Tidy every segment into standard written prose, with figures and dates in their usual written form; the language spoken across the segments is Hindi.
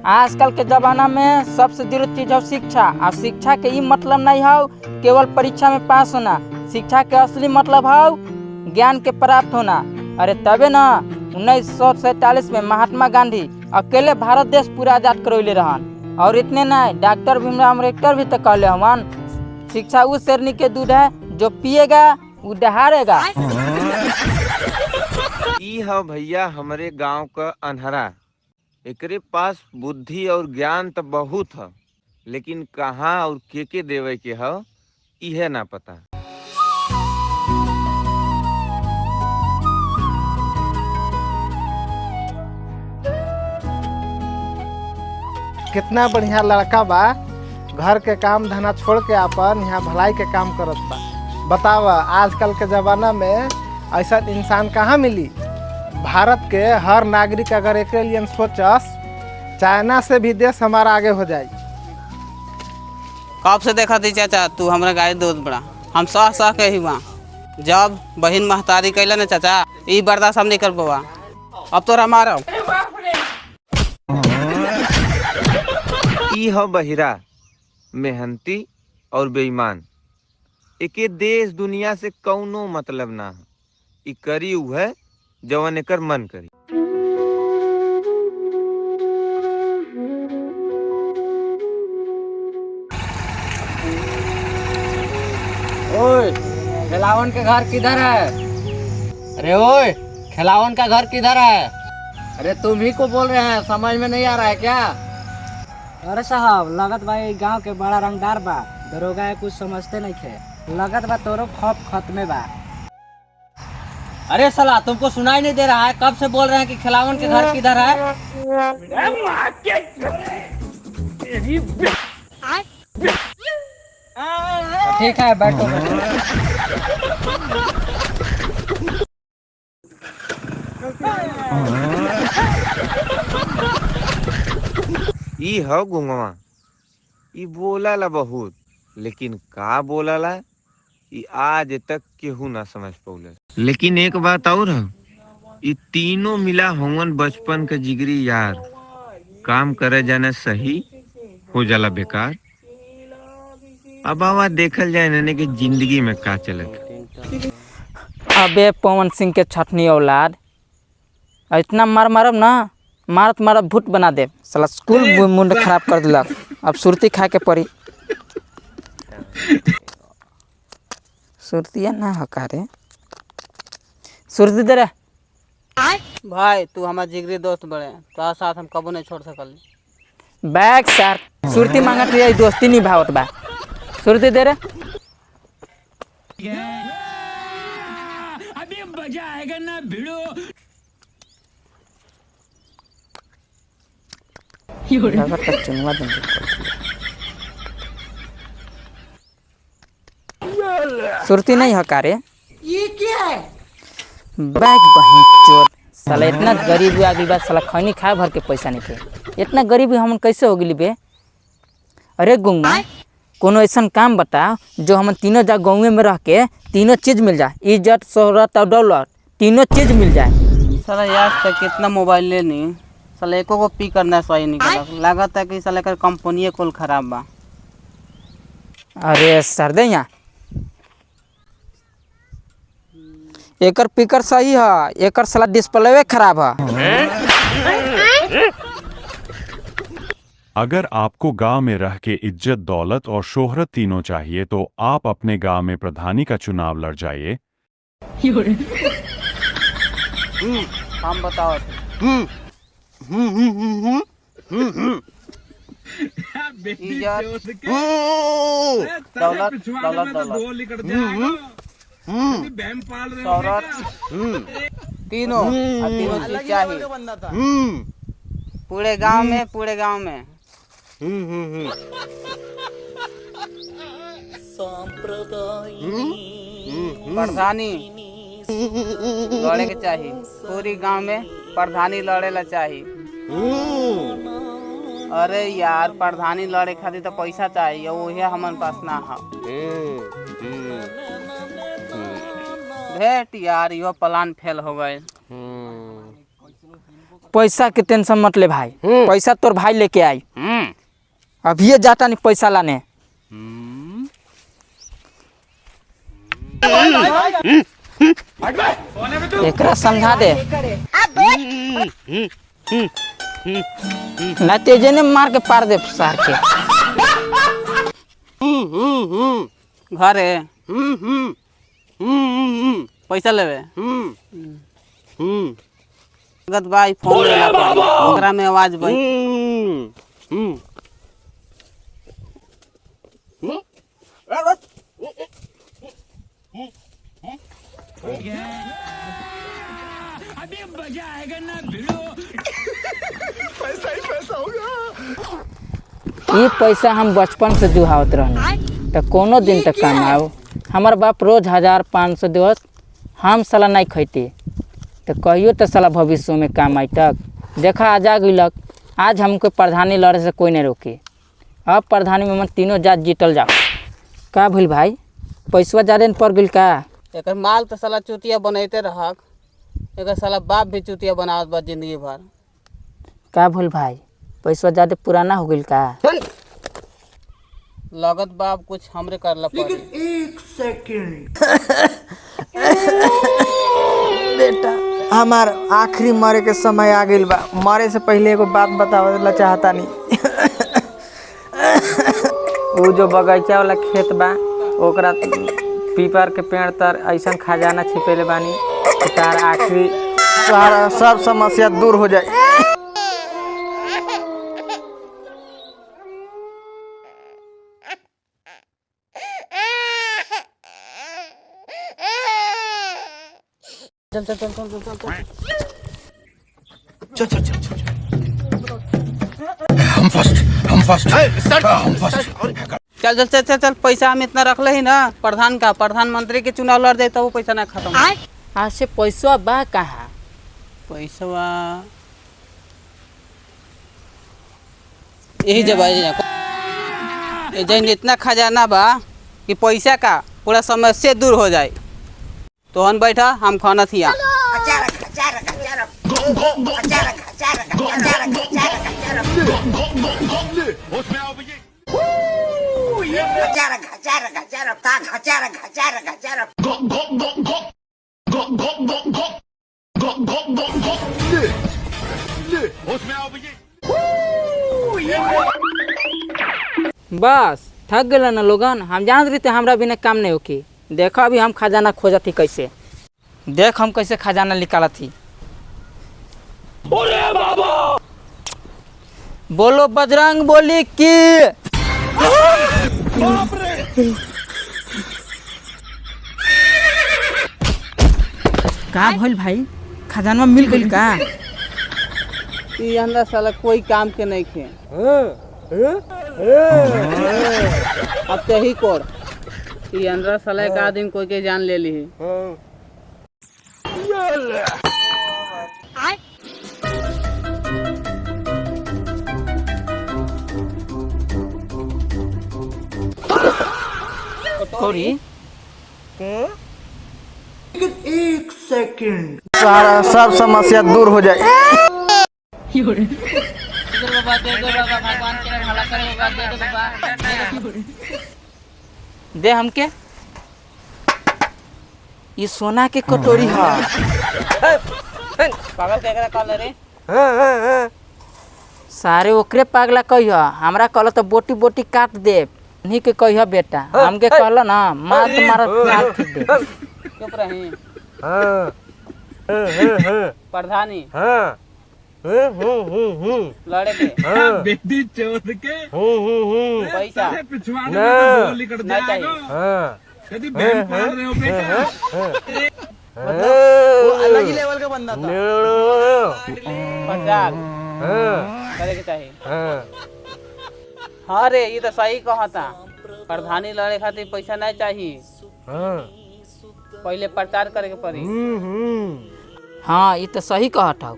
आजकल के जमाना में सबसे जरूरी चीज है शिक्षा। और शिक्षा के ये मतलब नहीं है केवल परीक्षा में पास होना। शिक्षा के असली मतलब है ज्ञान के प्राप्त होना। अरे तबे ना 1947 में महात्मा गांधी अकेले भारत देश पूरा आजाद करौले रहन। और इतने नहीं, डॉक्टर भीमराव अम्बेडकर भी तो कहले हवन, शिक्षा उस शेरनी के दूध है जो पिएगा वो दहाड़ेगा। ई है भैया हमरे गांव का अनहरा। एकरे पास बुद्धि और ज्ञान तो बहुत है, लेकिन कहाँ और के देवे के है इहे ना पता। कितना बढ़िया लड़का बा, घर के काम धंधा छोड़ के अपन यहाँ भलाई के काम करत बा। बतावा आजकल के ज़माना में ऐसा इंसान कहाँ मिली। भारत के हर नागरिक अगर एक लिए सोचस, चाइना से भी देश हमारा आगे हो जाए। कब से देखा थी चाचा तू हमारा गाड़ी दोस्त बड़ा, हम सह सह के ही वहाँ जब बहन महतारी कैला ना चाचा ये बर्दाश्त हम नहीं कर पावा। अब तो हमारा ई है बहिरा, मेहनती और बेईमान। एके देश दुनिया से कौनो मतलब ना है। ई करी उ है जवन एकर मन करी। ओए, खिलावन का घर किधर है? अरे ओए, खिलावन का घर किधर है? अरे तुम ही को बोल रहे हैं, समझ में नहीं आ रहा है क्या? अरे साहब लगत भाई गांव के बड़ा रंगदार बा, दरोगा है कुछ समझते नहीं थे। लगत बा तोरो खौफ खत्मे बा। अरे साला तुमको सुनाई नहीं दे रहा है? कब से बोल रहे हैं कि खिलावन के घर किधर है? ठीक है बैठो। ई है गुंगवा। ई बोला ला बहुत, लेकिन का बोला ला ई आज तक केहू ना समझ पौले। लेकिन एक बात और है, ई तीनों मिला होवन बचपन के जिगरी यार। काम करे जाने सही हो जाला बेकार। अब आवा देखल जाए नने की जिंदगी में का चलत। अबे पवन सिंह के छठनी औलाद, इतना मारब ना, मारत मारत भूत बना दे। साला स्कूल मुंड खराब कर दिलक। अब सुरती खा के पड़ी। सुरतिया ना हका रे, सुरती दे रे। भाई तू हमारा जिगरी दोस्त बड़े, तो साथ हम कबो नहीं छोड़ सकल। बैग सर, सुरती मांगत रही, दोस्ती निभावत बा। सुरती दे रे। अभी मजा आएगा ना भिड़ो। चुनवा सुरती नहीं हका रे। ये क्या है? बैग बहिन चोर। साला इतना गरीबी आ गई बा, साला खैनी खाए भर के पैसा नहीं थे। इतना गरीबी हम कैसे हो गई बे? अरे गुंगा, कोनो ऐसा काम बता जो हम तीनों जा गाँव में रह के तीनों चीज मिल जाए, इज्जत शोहरत और दौलत तीनों चीज मिल जाए। साला यार तक कितना मोबाइल ले ली, साला एको को पी करना सही निकला। लागत है कि साला का कंपनी कुल खराब बा। अरे सर दे यहाँ, एकर पिकर सही है, एकर साला डिस्प्ले खराब है। अगर आपको गांव में रह के इज्जत दौलत और शोहरत तीनों चाहिए तो आप अपने गांव में प्रधानी का चुनाव लड़ जाइए। हम बताओ इज्जत दौलत दौलत दौलत शोहरत तीनों चीज चाहिए पूरे गांव में, पूरे गांव में। प्रधानी लड़े के चाहिए, पूरी गांव में प्रधानी लड़े ला चाहिए। अरे यार प्रधानी लड़े खातिर तो पैसा चाहिए, वही हमारे पास ना है। भेट यार यो प्लान फेल हो गए। पैसा के टेंशन मत ले भाई, पैसा तोर भाई लेके आई। अभी ये जाता नहीं पैसा लाने। एकरा समझा दे, ना तेजे ने मार के पार दे सार के। घर है पैसा लेवे लगत भाई फोन लेला पड़ी, ओकरा में आवाज भाई अभी मजा आएगा ना भिड़ो। ये पैसा हम बचपन से दुहावत रहने तो कोनो दिन तक काम आओ। हमार बाप रोज 1500 देवस, हम साला नहीं खैते तो कहियो तो साला भविष्य में काम आई तक। देखा आज आ गइलक, आज हमको प्रधानी लड़े से कोई नहीं रोके। अब प्रधानी में मन तीनों जात जीतल जाओ। का भइल भाई, पैसवा ज़्यादा पड़ गइल का? एकर माल तो साला चुतिया बनैते रहक, एकर साला बाप भी चुतिया बनावत बा जिंदगी भर। का भइल भाई, पैसवा ज़्यादा पुराना हो गइल का? लगत बाप कुछ हमरे करला पड़ी। बेटा हमार आखिरी मरे के समय आ गइल बा। मरे से पहले एगो बात बतावला चाहता नहीं। वो जो बगीचा वाला खेत बा ओकरा पीपर के पेड़ तर ऐसा खजाना छिपेले बानी कि तार आखिरी सारा सब समस्या दूर हो जाए। चल चल चल चल चल चल चल चल चल चल चल पैसा हम इतना रख ही ना, प्रधान का प्रधानमंत्री के चुनाव लड़ जाए तो वो पैसा ना खत्म। आज से पैसा बा कहाँ? पैसा यही जब जैन इतना खजाना बा कि पैसा का पूरा समस्या दूर हो जाए। तो हम बैठा, हम खाना थिया बस थक गए ना लोगन। हम जान रही थे हमरा बिना काम नहीं होकी। देखो अभी हम खजाना खोजत थी कैसे, देख हम कैसे खजाना निकाला थी। बोलो बजरंग बोली की। का भइल भाई, खजाना मिल गइल का? ये अंदर साला कोई काम के नहीं खे। अब तो ही कोर ये अंदर साला एक आदमी कोई के जान ले ली। कोरी सारा सब समस्या दूर हो जाए। दे हमके ये सोना के कटोरी है। पागल केकरा कहले रे? सारे ओकरे पागला कहियो, हमरा कहल तो बोटी बोटी काट दे। नहीं के कहियो बेटा, हमके कहल ना मार तुम्हारा काट दे। चुप रही प्रधानी लड़े दे बेटी चोद के पैसा पिछवाड़े में गोली कर नहीं चाहिए। यदि बहन पाल रहे हो बेटा वो अलग ही लेवल का बंदा था। प्रचार करे के चाहिए। हाँ रे ये तो सही कहा था, प्रधानी लड़े खातिर पैसा नहीं चाहिए, पहले प्रचार करे के पड़ी। हाँ ये तो सही कहत हौ,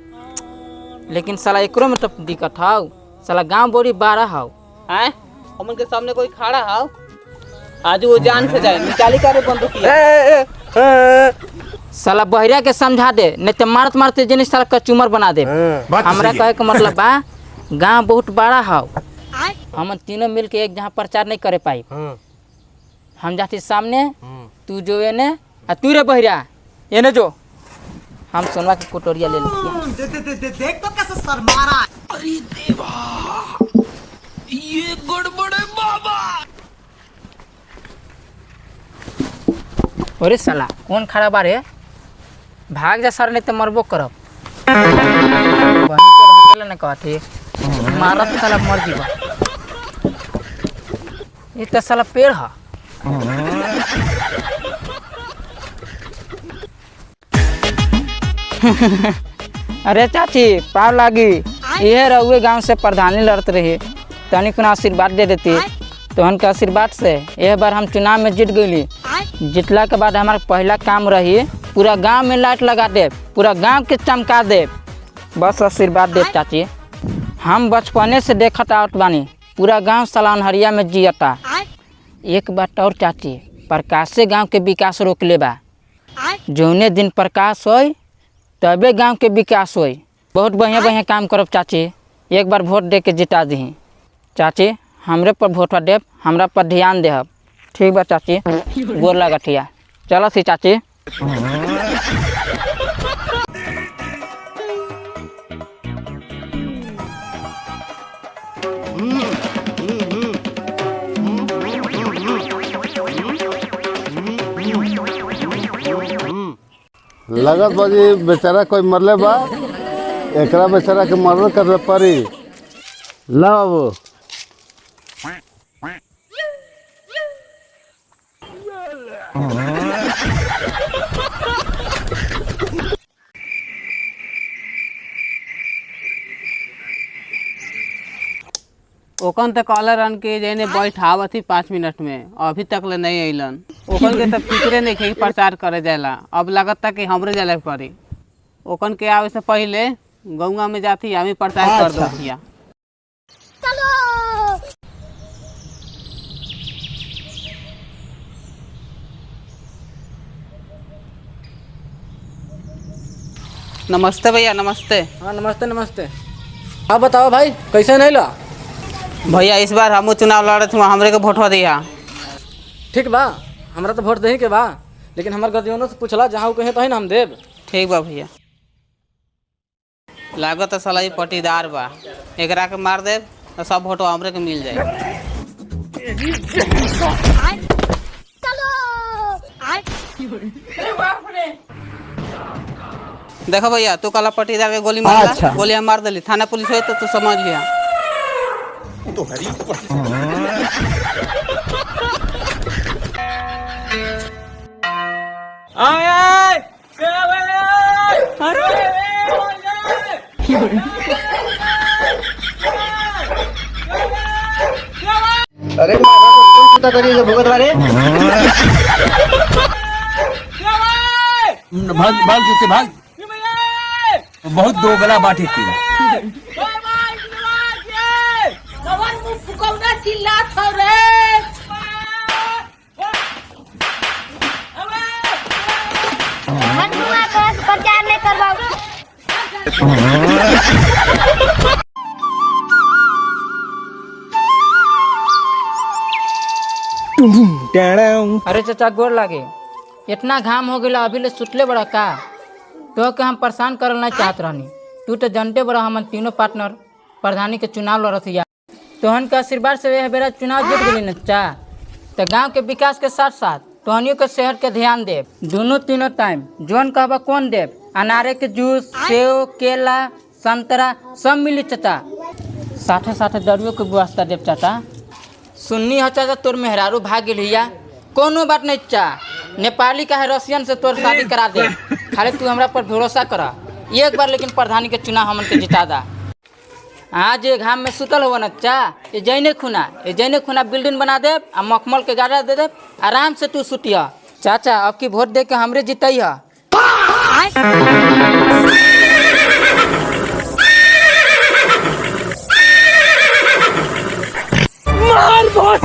लेकिन साला एकरो में तो दिक्कत हौ। साला गांव बोरी 12 हौ। हैं हमन के सामने कोई खड़ा हौ, आज वो जान से जाए निकाली करे बंदूकिया। साला बहिरा के समझा दे, नहीं तो मारत मारते जिनिस साला कचूमर बना दे। हमरा कहे के मतलब बा गांव बहुत बड़ा है, हम तीनों मिल के एक जहाँ प्रचार नहीं करे पाई। हम जाती सामने, तू जो एने आ तू रे बहिरा एने जो, हम सोनवा की कटोरिया ले लेते। देख तो कैसे शर्मा रहा है। अरे देवा, ये गड़बड़ है बाबा। अरे साला कौन खड़ा बारे, भाग जा सर नहीं तो मरबो करब। न कहती मारत साला मर जीवा, ये तो साला पेड़ है। अरे चाची पाव लागी, ये रहुए गांव से प्रधानी लड़त रही, तनी को आशीर्वाद दे देती। तो उनके आशीर्वाद से यह बार हम चुनाव में जीत गई। जीतला के बाद हमारा पहला काम रही पूरा गांव में लाइट लगा दे, पूरा गांव के चमका दे। बस आशीर्वाद दे चाची। हम बचपने से देखत आवत बानी, पूरा गांव सालान हरिया में जियता। एक बात और चाची, प्रकाश से गांव के विकास रोक ले बा। जौने दिन प्रकाश होई तबे गांव के विकास होई। बहुत बढ़िया बढ़िया काम करब चाची, एक बार वोट दे के जिता दी चाची। हमरे पर वोट देव, हमरा पर ध्यान देहब। ठीक बा चाची, गोर लगठिया। चलो सी चाची। लगत बाजी बेचारा कोई मरले बा, एकरा बेचारा के मर्डर करे पड़ी। ला बाबू ओकन तो कॉलर रन के जैने बैठावत ही 5 मिनट में, अभी तक ले नहीं अइलन। ओकन के तो फिक्रे नहीं कि प्रचार करे जाला, अब लागत कि हमरे जाले पड़ी। ओकन के आवे से पहले गौवा में जाती हमें प्रचार कर दो भैया। नमस्ते भैया, नमस्ते। हाँ नमस्ते नमस्ते। आप बताओ भाई कैसे नहीं ला? भैया इस बार हम चुनाव लड़े थे, हमरे के वोट दिया। ठीक बा, हमरा तो वोट दही के बा, लेकिन हमारे गर्जियों से पूछला जहाँ कहे तो है ना हम देव। ठीक बा भैया। लागत है साला ये पटीदार बा, एकरा के मार दे तो सब वोट हमरे के मिल जाए। देखो भैया, तू कला पटीदार के गोली मार, अच्छा। गोली हम मार दिली, थाना पुलिस हो तो तू समझ लिया। तो अरे चिंता करिए भुगत वाले भाग भाग पीछे भाग, बहुत दो गला बाटी थी। प्रचार नहीं करवाओ। अरे चाचा गोर लागे, इतना घाम हो गया अभी ले सुतले बड़ा का? तो के हम परेशान करल नहीं चाहत रहनी। तू तो जानते बड़ा हम तीनों पार्टनर प्रधानी के चुनाव लड़त या, तोहन के आशीर्वाद से यह बेरा चुनाव जीत गई न चा। तो गांव के विकास के साथ साथ तोहनियों के शहर के ध्यान देव। दोनों तीनों टाइम जोन कहबा कौन देव, अनारे के जूस, सेव, केला, संतरा सब मिली चाचा। साथे साथे दरियो के व्यवस्था देव चाचा। सुन्नी हो चाचा तोर मेहरारू भाग गया, कोनो बात नहीं चा, नेपाली का है रसियन से तोर शादी करा दे। खाली तू हमरा पर भरोसा करा, एक बार लेकिन प्रधानी के चुनाव हमन के जिता दा। आज ये घाम में सुतल हो न चा, ये जैने खुना बिल्डिंग बना दे, मखमल के गाड़ा दे दे, आराम से तू सुतिया। चाचा अब की वोट दे के हमरे जितई है। मार बहुत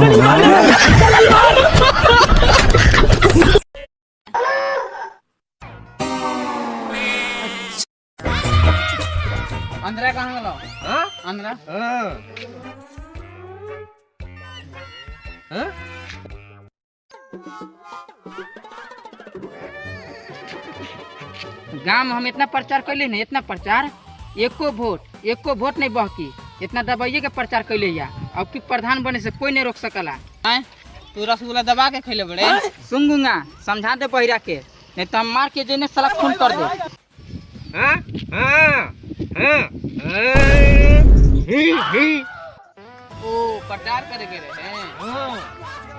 आंध्रा कहाँ गलो हाँ आंध्रा हाँ हाँ गांव में हम इतना प्रचार कैले ना, इतना प्रचार, एको वोट नहीं बहकी, इतना दबाइए के प्रचार कैले या। अब की प्रधान बने से कोई नहीं रोक सकला। हैं? तू रसगुल्ला दबा के खैले बड़े सुनूंगा, समझा दे बहिरा के, नहीं तो हम मार के जेने साला खून कर दे। हाँ हाँ हाँ ओ प्रचार करे के रहे हैं हाँ